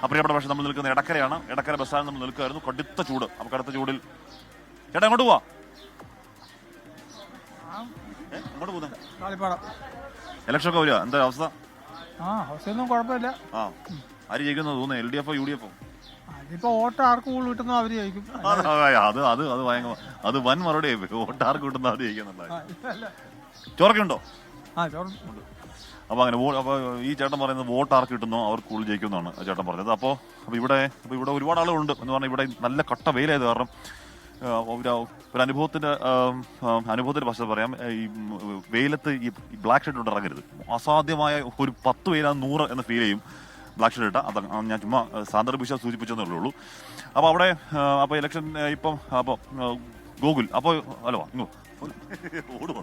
പ്രിയപ്പെട്ട പക്ഷേ നമ്മൾ നിൽക്കുന്ന എടക്കരയാണ്. എടക്കര ബസ് സ്റ്റാൻഡിൽ നമ്മൾ നിൽക്കുകയായിരുന്നു. കടുത്ത ചൂട്. നമുക്ക് അടുത്ത ചൂടിൽ ചേട്ടാ എങ്ങോട്ട് പോവാ? എങ്ങോട്ട് പോകുന്നത്? ഇലക്ഷൻ ഒക്കെ വരിക, എന്താ അവസ്ഥ? അവസ്ഥയൊന്നും കുഴപ്പമില്ല. ആര് ജയിക്കുന്നു തോന്നുന്നു? LDF UDF? അതിപ്പോ വോട്ട് ആർക്ക് കൂടുതൽ കിട്ടുന്നോ അവര് ജയിക്കും. അത് വൻ മറുപടി. വോട്ട് ആർക്ക് കിട്ടുന്ന അവര് ജയിക്കുന്നുണ്ട്. ചോറൊക്കെ ഉണ്ടോ? അപ്പൊ അങ്ങനെ അപ്പൊ ഈ ചേട്ടൻ പറയുന്നത് വോട്ട് ആർക്ക് കിട്ടുന്നോ അവർക്ക് കൂടുതൽ ജയിക്കുമെന്നാണ് ചേട്ടൻ പറഞ്ഞത്. അപ്പോൾ ഇവിടെ ഒരുപാട് ആളുകളുണ്ട് എന്ന് പറഞ്ഞാൽ ഇവിടെ നല്ല കട്ട വെയിലായത് കാരണം ഒരു അനുഭവത്തിന്റെ പശ്ചാത്തലം പറയാം. ഈ വെയിലത്ത് ഈ ബ്ലാക്ക് ഷർട്ട് കൊണ്ട് ഇറങ്ങരുത്. അസാധ്യമായ ഒരു 10 വെയിലാ 100 എന്ന് ഫീൽ ചെയ്യും ബ്ലാക്ക് ഷർട്ട് ഇട്ടാൽ. അത് ഞാൻ ചുമ്മാ സാന്ദർഭിക സൂചിപ്പിച്ചെന്നേ ഉള്ളൂ. അപ്പോൾ അവിടെ അപ്പോൾ ഇലക്ഷൻ ഇപ്പം അപ്പോൾ ഗോകുൽ അപ്പോൾ അല്ലോ ഓടുക.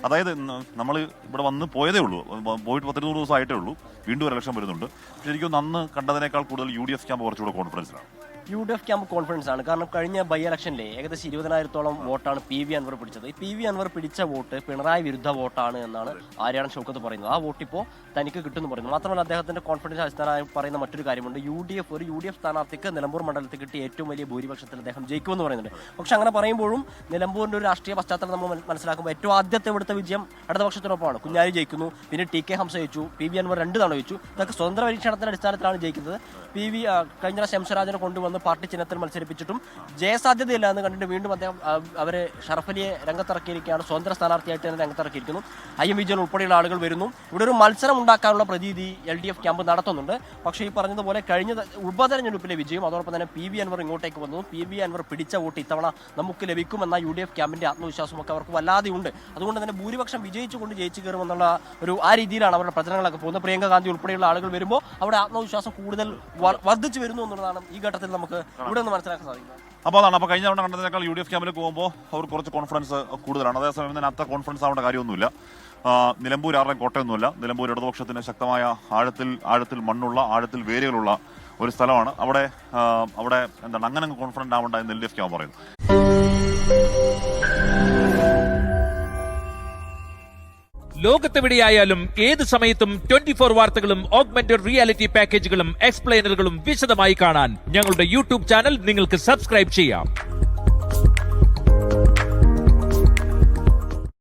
അതായത് നമ്മൾ ഇവിടെ വന്ന് പോയതേ ഉള്ളൂ, പോയിട്ട് 10-20 ദിവസം ആയിട്ടേ ഉള്ളൂ. വീണ്ടും ഒരു ഇലക്ഷൻ വരുന്നുണ്ട്. പക്ഷെ എനിക്കൊന്ന് അന്ന് കണ്ടതിനേക്കാൾ കൂടുതൽ UDF ക്യാമ്പ് കുറച്ചുകൂടെ കോൺഫിഡൻസിലാണ്. UDF ക്യാമ്പ് കോൺഫിഡൻസ് ആണ്. കാരണം കഴിഞ്ഞ ബൈ ഇലക്ഷനിലെ ഏകദേശം 20,000-ഓളം വോട്ടാണ് PV അൻവർ പിടിച്ചത്. ഈ PV അൻവർ പിടിച്ച വോട്ട് പിണറായി വിരുദ്ധ വോട്ടാണ് എന്നാണ് ആര്യാടൻ ഷൗക്കത്ത് പറയുന്നത്. ആ വോട്ട് ഇപ്പോൾ തനിക്ക് കിട്ടുമെന്ന് പറയുന്നു. മാത്രമല്ല അദ്ദേഹത്തിന്റെ കോൺഫിഡൻസ് അടിസ്ഥാനമായി പറയുന്ന മറ്റൊരു കാര്യമുണ്ട്. ഒരു UDF സ്ഥാനാർത്ഥിക്ക് നിലമ്പൂർ മണ്ഡലത്തിൽ കിട്ടിയ ഏറ്റവും വലിയ ഭൂരിപക്ഷത്തിൽ അദ്ദേഹം ജയിക്കുമെന്ന് പറയുന്നുണ്ട്. പക്ഷെ അങ്ങനെ പറയുമ്പോഴും നിലമ്പൂരിന്റെ ഒരു രാഷ്ട്രീയ പശ്ചാത്തലം നമ്മൾ മനസ്സിലാക്കുമ്പോൾ ഏറ്റവും ആദ്യത്തെ ഇവിടുത്തെ വിജയം ഇടതുപക്ഷത്തിനൊപ്പമാണ്. കുഞ്ഞാലി ജയിക്കുന്നു, പിന്നെ TK ഹംസ ജയിച്ചു, PV അൻവർ 2 തവണ ജയിച്ചു. ഇതൊക്കെ സ്വതന്ത്ര പരീക്ഷണത്തിന്റെ അടിസ്ഥാനത്തിലാണ് ജയിക്കുന്നത്. PV കഴിഞ്ഞ ശംസരാജനെ കൊണ്ടുവന്ന് പാർട്ടി ചിഹ്നത്തിൽ മത്സരിപ്പിച്ചിട്ടും ജയസാധ്യതയില്ല എന്ന് കണ്ടിട്ട് വീണ്ടും അദ്ദേഹം അവരെ ഷറഫലിയെ രംഗത്തിറക്കിയിരിക്കുകയാണ്. സ്വതന്ത്ര സ്ഥാനാർത്ഥിയായിട്ട് തന്നെ രംഗത്തിറക്കിയിരിക്കുന്നു. IM വിജയൻ ഉൾപ്പെടെയുള്ള ആളുകൾ വരുന്നു. ഇവിടെ ഒരു മത്സരം ഉണ്ടാക്കാനുള്ള പ്രതീതി LDF ക്യാമ്പ് നടത്തുന്നുണ്ട്. പക്ഷേ ഈ പറഞ്ഞതുപോലെ കഴിഞ്ഞ ഉപതെരഞ്ഞെടുപ്പിലെ വിജയം അതോടൊപ്പം തന്നെ PV അൻവർ ഇങ്ങോട്ടേക്ക് വന്നു. PV അൻവർ പിടിച്ച വോട്ട് ഇത്തവണ നമുക്ക് ലഭിക്കുമെന്ന UDF ക്യാമ്പിന്റെ ആത്മവിശ്വാസമൊക്കെ അവർക്ക് വല്ലാതെ ഉണ്ട്. അതുകൊണ്ട് തന്നെ ഭൂരിപക്ഷം വിജയിച്ചുകൊണ്ട് ജയിച്ചു കയറുമെന്നുള്ള ആ രീതിയിലാണ് അവരുടെ പ്രചരണങ്ങളൊക്കെ പോകുന്നത്. പ്രിയങ്ക ഗാന്ധി ഉൾപ്പെടെയുള്ള ആളുകൾ വരുമ്പോൾ അവിടെ ആത്മവിശ്വാസം കൂടുതൽ വർദ്ധിച്ചു വരുന്നു എന്നുള്ളതാണ് ഈ ഘട്ടത്തിൽ നമുക്ക് ഇവിടെ നിന്ന് മനസ്സിലാക്കാൻ സാധിക്കുന്നത്. അപ്പോൾ അതാണ്. അപ്പോൾ കഴിഞ്ഞ തവണ കണ്ടതിനേക്കാൾ UDF ക്യാമ്പിലേക്ക് പോകുമ്പോൾ അവർ കുറച്ച് കോൺഫിഡൻസ് കൂടുതലാണ്. അതേസമയം തന്നെ അത്ര കോൺഫിഡൻസ് ആവേണ്ട കാര്യമൊന്നുമില്ല. നിലമ്പൂർ ആരുടെയും കോട്ടയൊന്നുമില്ല. നിലമ്പൂർ ഇടതുപക്ഷത്തിന് ശക്തമായ ആഴത്തിൽ മണ്ണുള്ള ആഴത്തിൽ വേരുകളുള്ള ഒരു സ്ഥലമാണ്. അവിടെ എന്താണ് അങ്ങനെ കോൺഫിഡന്റ് ആവേണ്ട എന്ന് LDF ക്യാമ്പ് പറയുന്നു. ലോകത്തെവിടെയായാലും ഏത് സമയത്തും 24 വാർത്തകളും ഓഗ്മെന്റഡ് റിയാലിറ്റി പാക്കേജുകളും എക്സ്പ്ലെയിനറുകളും വിശദമായി കാണാൻ ഞങ്ങളുടെ YouTube ചാനൽ നിങ്ങൾക്ക് സബ്സ്ക്രൈബ് ചെയ്യാം.